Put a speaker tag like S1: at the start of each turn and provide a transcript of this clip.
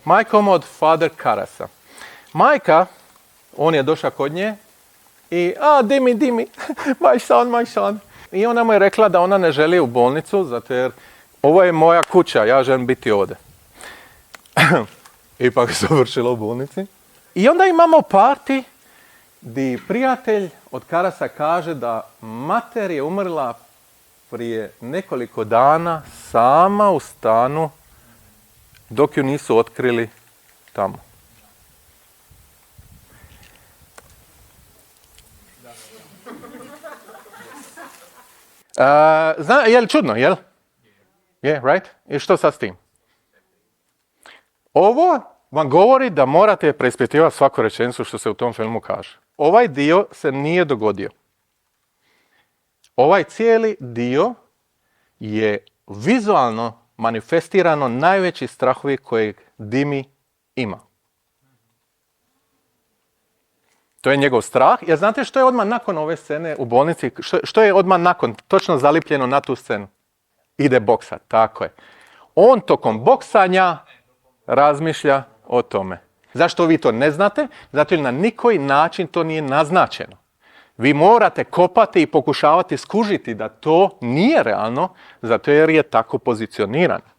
S1: Majkom od Father Karasa. Majka, on je došao kod nje i, Dimi, my son. I ona mu je rekla da ona ne želi u bolnicu, zato jer ovo je moja kuća, ja želim biti ovdje. Ipak se završilo u bolnici. I onda imamo parti gdje prijatelj od Karasa kaže da mater je umrla prije nekoliko dana sama u stanu dok ju nisu otkrili tamo. Je li čudno, jel? Yeah, right? I što sad s tim? Ovo vam govori da morate preispitivati svaku rečenicu što se u tom filmu kaže. Ovaj dio se nije dogodio. Ovaj cijeli dio je vizualno manifestirano najveći strahovi kojeg Dimi ima. To je njegov strah. Jer znate što je odmah nakon ove scene u bolnici? Što je odmah nakon točno zalipljeno na tu scenu? Ide boksat, tako je. On tokom boksanja razmišlja o tome. Zašto vi to ne znate? Zato jer na nikoji način to nije naznačeno. Vi morate kopati i pokušavati skužiti da to nije realno, zato jer je tako pozicionirano.